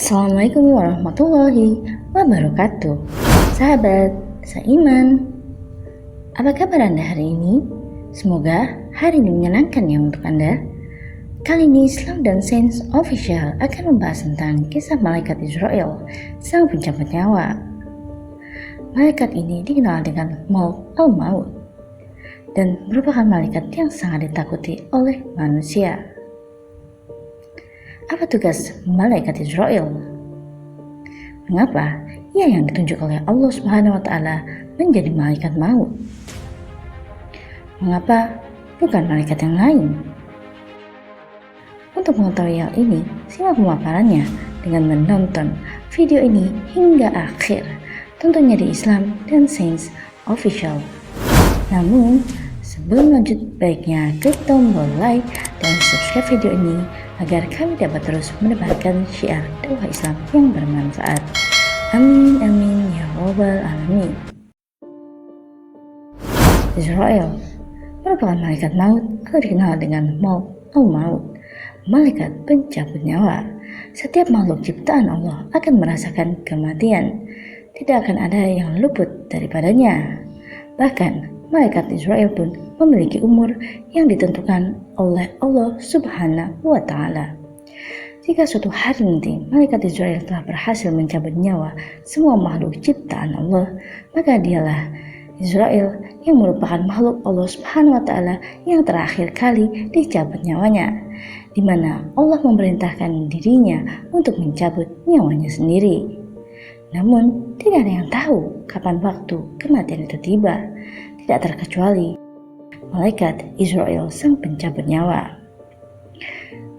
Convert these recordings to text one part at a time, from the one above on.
Assalamualaikum warahmatullahi wabarakatuh. Sahabat seiman, apa kabar Anda hari ini? Semoga hari ini menyenangkan ya untuk Anda. Kali ini Islam dan Sains Official akan membahas tentang kisah malaikat Israel, sang pencabut nyawa. Malaikat ini dikenal dengan Malak al-Maut dan merupakan malaikat yang sangat ditakuti oleh manusia. Apa tugas malaikat Israel? Mengapa ia yang ditunjuk oleh Allah Subhanahu wa Ta'ala menjadi malaikat maut? Mengapa bukan malaikat yang lain? Untuk mengetahui hal ini, simak pemaparannya dengan menonton video ini hingga akhir, tentunya di Islam dan Sains Official. Namun, sebelum lanjut, baiknya klik tombol like dan subscribe video ini agar kami dapat terus menebarkan syiar dakwah Islam yang bermanfaat. Amin amin ya rabbal alamin. Israel merupakan malaikat maut atau dikenal dengan Malak al-Maut, malaikat pencabut nyawa. Setiap makhluk ciptaan Allah akan merasakan kematian. Tidak akan ada yang luput daripadanya. Bahkan malaikat Israel pun memiliki umur yang ditentukan oleh Allah Subhanahu wa Ta'ala. Jika suatu hari nanti malaikat Israel telah berhasil mencabut nyawa semua makhluk ciptaan Allah, maka dialah Israel yang merupakan makhluk Allah Subhanahu wa Ta'ala yang terakhir kali dicabut nyawanya, di mana Allah memerintahkan dirinya untuk mencabut nyawanya sendiri. Namun tidak ada yang tahu kapan waktu kematian itu tiba, tidak terkecuali malaikat Israel sang pencabut nyawa.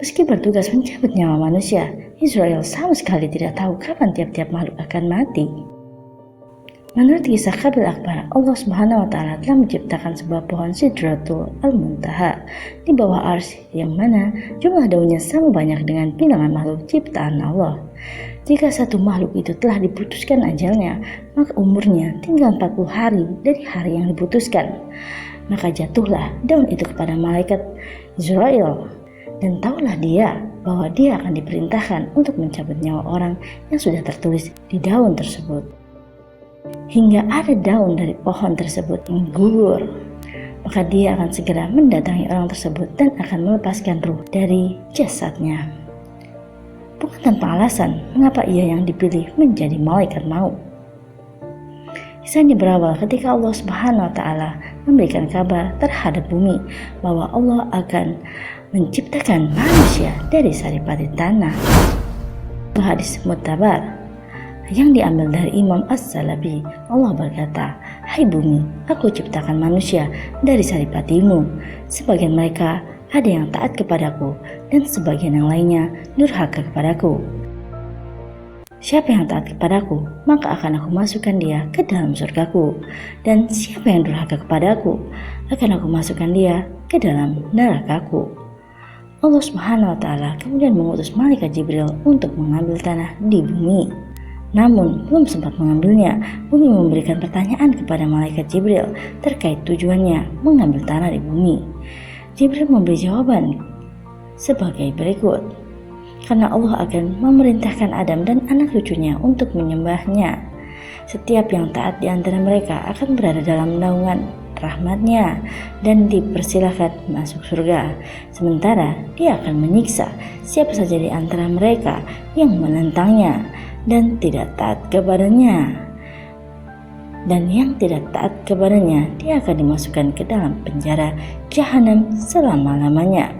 Meski bertugas mencabut nyawa manusia, Israel sama sekali tidak tahu kapan tiap-tiap makhluk akan mati. Menurut kisah Qabil Akbar, Allah Subhanahu wa Ta'ala telah menciptakan sebuah pohon Sidratul Al-Muntaha di bawah arsy, yang mana jumlah daunnya sama banyak dengan bilangan makhluk ciptaan Allah. Jika satu makhluk itu telah diputuskan ajalnya, maka umurnya tinggal 40 hari dari hari yang diputuskan. Maka jatuhlah daun itu kepada malaikat Israel, dan tahulah dia bahwa dia akan diperintahkan untuk mencabut nyawa orang yang sudah tertulis di daun tersebut. Hingga ada daun dari pohon tersebut yang gugur, maka dia akan segera mendatangi orang tersebut dan akan melepaskan ruh dari jasadnya. Bukan tanpa alasan mengapa ia yang dipilih menjadi malaikat maut. Kisahnya berawal ketika Allah Subhanahu wa Ta'ala memberikan kabar terhadap bumi bahwa Allah akan menciptakan manusia dari saripati tanah. Hadis mutabar yang diambil dari Imam As-Salabi, Allah berkata, "Hai bumi, aku ciptakan manusia dari saripatimu. Sebagian mereka ada yang taat kepadaku dan sebagian yang lainnya durhaka kepadaku. Siapa yang taat kepadaku, maka akan aku masukkan dia ke dalam surgaku, dan siapa yang durhaka kepadaku, akan aku masukkan dia ke dalam nerakaku." Allah Subhanahu wa Ta'ala kemudian mengutus malaikat Jibril untuk mengambil tanah di bumi. Namun belum sempat mengambilnya, bumi memberikan pertanyaan kepada malaikat Jibril terkait tujuannya mengambil tanah di bumi. Jibril memberi jawaban sebagai berikut: karena Allah akan memerintahkan Adam dan anak cucunya untuk menyembahnya. Setiap yang taat di antara mereka akan berada dalam naungan rahmatnya dan dipersilahkan masuk surga. Sementara dia akan menyiksa siapa saja di antara mereka yang menentangnya dan tidak taat kepadanya. Dan yang tidak taat kepadanya, dia akan dimasukkan ke dalam penjara jahanam selama-lamanya.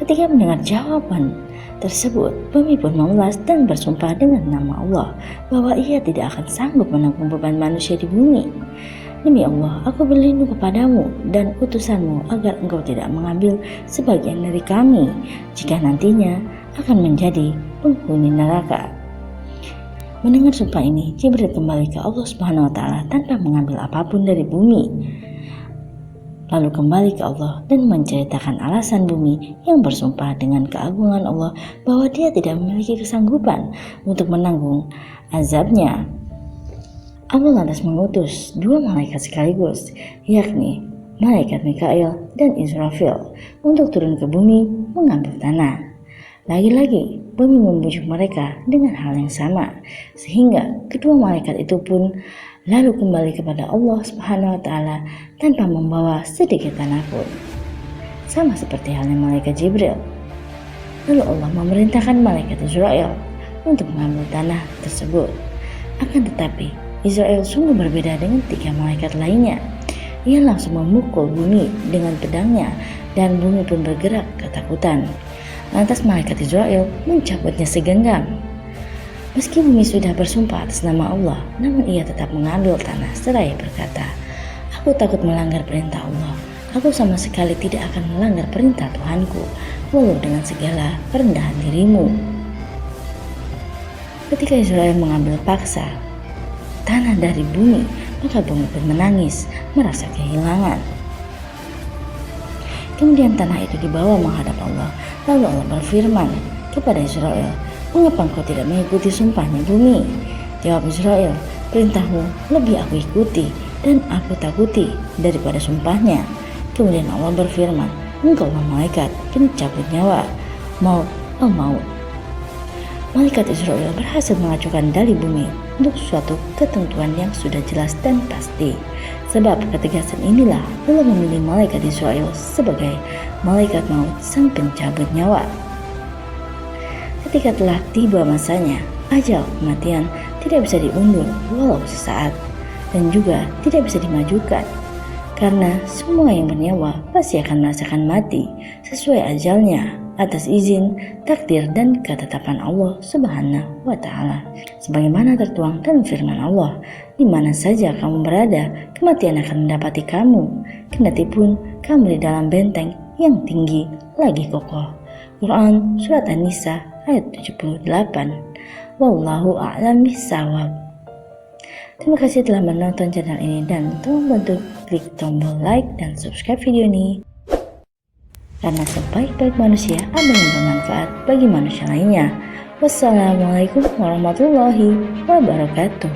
Ketika mendengar jawaban tersebut, bumi pun memelas dan bersumpah dengan nama Allah bahwa ia tidak akan sanggup menanggung beban manusia di bumi. Demi Allah, aku berlindung kepadamu dan utusanmu agar engkau tidak mengambil sebagian dari kami jika nantinya akan menjadi penghuni neraka. Mendengar sumpah ini, Jibril kembali ke Allah Subhanahu wa Ta'ala tanpa mengambil apapun dari bumi. Lalu kembali ke Allah dan menceritakan alasan bumi yang bersumpah dengan keagungan Allah bahwa dia tidak memiliki kesanggupan untuk menanggung azabnya. Allah lantas mengutus dua malaikat sekaligus, yakni malaikat Mikail dan Israfil, untuk turun ke bumi mengambil tanah. Lagi-lagi bumi membujuk mereka dengan hal yang sama, sehingga kedua malaikat itu pun lalu kembali kepada Allah Subhanahu wa Ta'ala tanpa membawa sedikit tanah pun. Sama seperti halnya malaikat Jibril. Lalu Allah memerintahkan malaikat Israel untuk mengambil tanah tersebut. Akan tetapi Israel sungguh berbeda dengan 3 malaikat lainnya. Ia langsung memukul bumi dengan pedangnya dan bumi pun bergerak ketakutan. Lantas malaikat Israel mencabutnya segenggam. Meski bumi sudah bersumpah atas nama Allah, namun ia tetap mengambil tanah seraya berkata, "Aku takut melanggar perintah Allah. Aku sama sekali tidak akan melanggar perintah Tuhanku, walau dengan segala kerendahan dirimu." Ketika Israel mengambil paksa tanah dari bumi, maka bumi pun menangis, merasa kehilangan. Kemudian tanah itu dibawa menghadap Allah. Lalu Allah berfirman kepada Israel, "Mengapa engkau tidak mengikuti sumpahnya bumi?" Jawab Israel, "Perintahmu lebih aku ikuti dan aku takuti daripada sumpahnya." Kemudian Allah berfirman, "Engkaulah malaikat pencabut nyawa, maut, maut." Malaikat Israel berhasil mengacukan dalih bumi untuk suatu ketentuan yang sudah jelas dan pasti. Sebab ketegasan inilah Allah memilih malaikat Israel sebagai malaikat maut sang pencabut nyawa. Ketika telah tiba masanya, ajal kematian tidak bisa diundur walau sesaat, dan juga tidak bisa dimajukan. Karena semua yang bernyawa pasti akan merasakan mati sesuai ajalnya atas izin, takdir, dan ketetapan Allah Subhanahu wa Ta'ala. Sebagaimana tertuang dalam firman Allah, "Di mana saja kamu berada, kematian akan mendapati kamu, kendati pun kamu di dalam benteng yang tinggi lagi kokoh." Quran Surat An-Nisa ayat 78. Wallahu a'lam bishawab. Terima kasih telah menonton channel ini dan tolong bantu klik tombol like dan subscribe video ini. Karena sebaik-baik manusia ada yang bermanfaat bagi manusia lainnya. Wassalamualaikum warahmatullahi wabarakatuh.